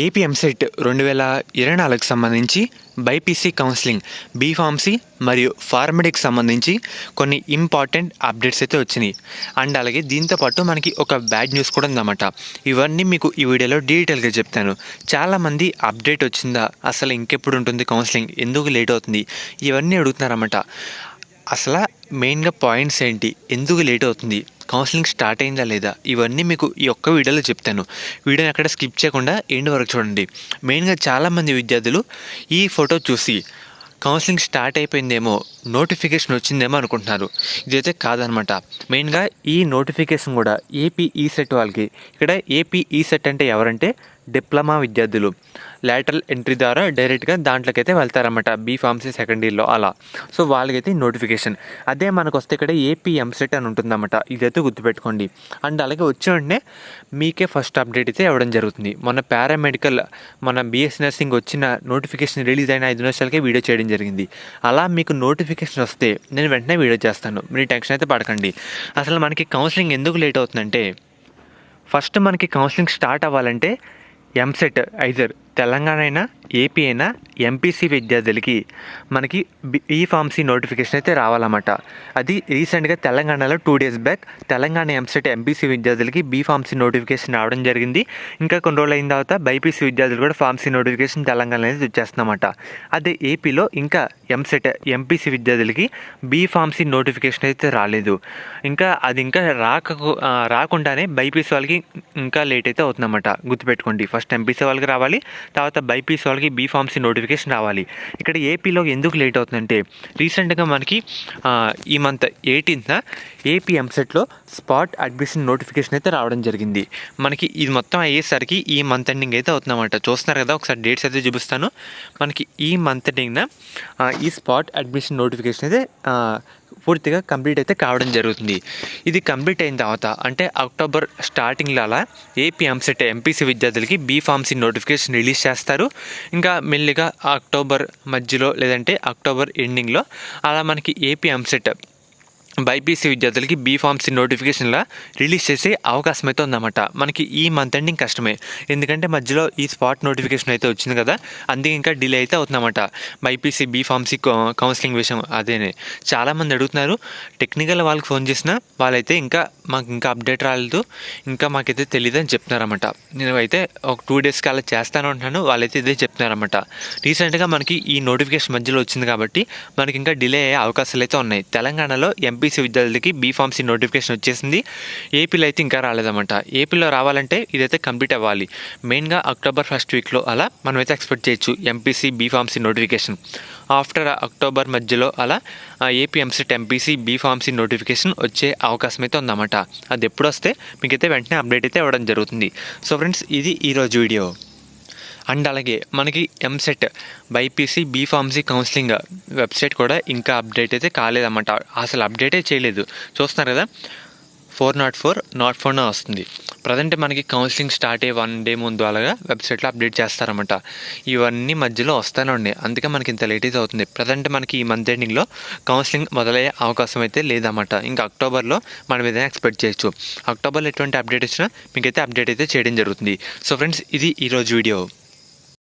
AP EAMCET 2024కి సంబంధించి BiPC counselling B Pharmacy మరియు ఫార్మడికి సంబంధించి కొన్ని ఇంపార్టెంట్ అప్డేట్స్ అయితే వచ్చినాయి. అండ్ అలాగే దీంతోపాటు మనకి ఒక బ్యాడ్ న్యూస్ కూడా ఉందన్నమాట. ఇవన్నీ మీకు ఈ వీడియోలో డీటెయిల్గా చెప్తాను. చాలామంది అప్డేట్ వచ్చిందా, అసలు ఇంకెప్పుడు ఉంటుంది కౌన్సిలింగ్, ఎందుకు లేట్ అవుతుంది, ఇవన్నీ అడుగుతున్నారన్నమాట. అసలు మెయిన్గా పాయింట్స్ ఏంటి, ఎందుకు లేట్ అవుతుంది, కౌన్సిలింగ్ స్టార్ట్ అయిందా లేదా, ఇవన్నీ మీకు ఈ ఒక్క వీడియోలో చెప్తాను. వీడియోని ఎక్కడ స్కిప్ చేయకుండా ఎండ్ వరకు చూడండి. మెయిన్గా చాలామంది విద్యార్థులు ఈ ఫోటో చూసి కౌన్సిలింగ్ స్టార్ట్ అయిపోయిందేమో, నోటిఫికేషన్ వచ్చిందేమో అనుకుంటున్నారు. ఇదైతే కాదనమాట. మెయిన్గా ఈ నోటిఫికేషన్ కూడా ఏపీ ఈసెట్ వాళ్ళకి. ఇక్కడ ఏపీ ఈసెట్ అంటే ఎవరంటే డిప్లొమా విద్యార్థులు లాటరల్ ఎంట్రీ ద్వారా డైరెక్ట్గా దాంట్లోకైతే వెళ్తారన్నమాట, బీఫార్మసీ సెకండ్ ఇయర్లో అలా. సో వాళ్ళకైతే నోటిఫికేషన్. అదే మనకు వస్తే ఇక్కడ ఏపీ ఎంసెట్ అని ఉంటుందన్నమాట. ఇదైతే గుర్తుపెట్టుకోండి. అండ్ అలాగే వచ్చిన వెంటనే మీకే ఫస్ట్ అప్డేట్ అయితే ఇవ్వడం జరుగుతుంది. మొన్న పారామెడికల్, మన బీఎస్సీ నర్సింగ్ వచ్చిన నోటిఫికేషన్ రిలీజ్ అయిన 5 నిమిషాలకే వీడియో చేయడం జరిగింది. అలా మీకు నోటిఫికేషన్ వస్తే నేను వెంటనే వీడియో చేస్తాను, మీరు టెన్షన్ అయితే పడకండి. అసలు మనకి కౌన్సిలింగ్ ఎందుకు లేట్ అవుతుందంటే, ఫస్ట్ మనకి కౌన్సిలింగ్ స్టార్ట్ అవ్వాలంటే ఎంసెట్ ఐదర్ తెలంగాణ అయినా ఏపీ అయినా ఎంపీసీ విద్యార్థులకి మనకి బీఫార్మసీ నోటిఫికేషన్ అయితే రావాలన్నమాట. అది రీసెంట్గా తెలంగాణలో 2 days back Telangana EAMCET MPC విద్యార్థులకి బీఫార్మసీ నోటిఫికేషన్ రావడం జరిగింది. ఇంకా కొన్ని రోజులు అయిన తర్వాత బైపీసీ విద్యార్థులు కూడా ఫార్మసీ నోటిఫికేషన్ తెలంగాణ అనేది వచ్చేస్తుందన్నమాట. అదే ఏపీలో ఇంకా ఎంసెట్ ఎంపీసీ విద్యార్థులకి బీఫార్మసీ నోటిఫికేషన్ అయితే రాలేదు. ఇంకా అది ఇంకా రాకుండానే బైపీసీ వాళ్ళకి ఇంకా లేట్ అయితే అవుతుందన్నమాట. గుర్తుపెట్టుకోండి, ఫస్ట్ ఎంపీసీ వాళ్ళకి రావాలి, తర్వాత బైపీసీ వాళ్ళకి బీఫార్మసీ నోటిఫికేషన్ రావాలి. ఇక్కడ ఏపీలో ఎందుకు లేట్ అవుతుందంటే, రీసెంట్గా మనకి ఈ మంత్ 18th ఏపీ ఎంసెట్లో స్పాట్ అడ్మిషన్ నోటిఫికేషన్ అయితే రావడం జరిగింది. మనకి ఇది మొత్తం అయ్యేసరికి ఈ మంత్ ఎండింగ్ అయితే అవుతుందన్నమాట. చూస్తున్నారు కదా, ఒకసారి డేట్స్ అయితే చూపిస్తాను. మనకి ఈ మంత్ ఎండింగ్న ఈ స్పాట్ అడ్మిషన్ నోటిఫికేషన్ అయితే పూర్తిగా కంప్లీట్ అయితే కావడం జరుగుతుంది. ఇది కంప్లీట్ అయిన తర్వాత అంటే అక్టోబర్ స్టార్టింగ్లో అలా ఏపీ ఎంసెట్ ఎంపీసీ విద్యార్థులకి బీఫార్మసీ నోటిఫికేషన్ రిలీజ్ చేస్తారు. ఇంకా మెల్లిగా అక్టోబర్ మధ్యలో లేదంటే అక్టోబర్ ఎండింగ్లో అలా మనకి ఏపీ ఎంసెట్ బైపీసీ విద్యార్థులకి బీఫార్మసీ నోటిఫికేషన్లా రిలీజ్ చేసే అవకాశం అయితే ఉందన్నమాట. మనకి ఈ మంత్ ఎండింగ్ కష్టమే, ఎందుకంటే మధ్యలో ఈ స్పాట్ నోటిఫికేషన్ అయితే వచ్చింది కదా, అందుకే ఇంకా డిలే అయితే అవుతుందన్నమాట బైపీసీ బీఫార్మసీ కౌన్సిలింగ్ విషయం. అదేనే చాలామంది అడుగుతున్నారు. టెక్నికల్ వాళ్ళకి ఫోన్ చేసినా వాళ్ళైతే మాకు ఇంకా అప్డేట్ రాలేదు, ఇంకా మాకైతే తెలియదు అని చెప్తున్నారన్నమాట. నేను అయితే ఒక 2 daysకి అలా చేస్తాను అంటున్నాను, వాళ్ళైతే ఇదే చెప్తున్నారన్నమాట. రీసెంట్గా మనకి ఈ నోటిఫికేషన్ మధ్యలో వచ్చింది కాబట్టి మనకి ఇంకా డిలే అయ్యే అవకాశాలు అయితే ఉన్నాయి. తెలంగాణలో ఎంపీసీ విద్యార్థులకి బీఫార్మసీ నోటిఫికేషన్ వచ్చేసింది, ఏపీలో అయితే ఇంకా రాలేదన్నమాట. ఏపీలో రావాలంటే ఇదైతే కంప్లీట్ అవ్వాలి. మెయిన్గా అక్టోబర్ ఫస్ట్ వీక్లో అలా మనమైతే ఎక్స్పెక్ట్ చేయొచ్చు MPC B Pharmacy notification. After October మధ్యలో అలా AP EAMCET MPC B Pharmacy notification వచ్చే అవకాశం అయితే ఉందన్నమాట. అది ఎప్పుడు వస్తే మీకైతే వెంటనే అప్డేట్ అయితే ఇవ్వడం జరుగుతుంది. సో ఫ్రెండ్స్, ఇది ఈరోజు వీడియో. అండ్ అలాగే మనకి EAMCET BiPC B Pharmacy counselling website కూడా ఇంకా అప్డేట్ అయితే కాలేదన్నమాట. అసలు అప్డేటే చేయలేదు. చూస్తున్నారు కదా, 404 నాట్ ఫోన్ వస్తుంది. ప్రజెంట్ మనకి కౌన్సిలింగ్ స్టార్ట్ అయ్యే 1 day ముందు అలాగా వెబ్సైట్లో అప్డేట్ చేస్తారన్నమాట. ఇవన్నీ మధ్యలో వస్తూనే ఉన్నాయి, అందుకే మనకి ఇంత లేట్ అయితే అవుతుంది. ప్రజెంట్ మనకి ఈ మంత్ ఎండింగ్లో కౌన్సిలింగ్ మొదలయ్యే అవకాశం అయితే లేదన్నమాట. ఇంకా అక్టోబర్లో మనం ఏదైనా ఎక్స్పెక్ట్ చేయొచ్చు. అక్టోబర్లో ఎటువంటి అప్డేట్ వచ్చినా మీకైతే అప్డేట్ అయితే చేయడం జరుగుతుంది. సో ఫ్రెండ్స్, ఇది ఈరోజు వీడియో.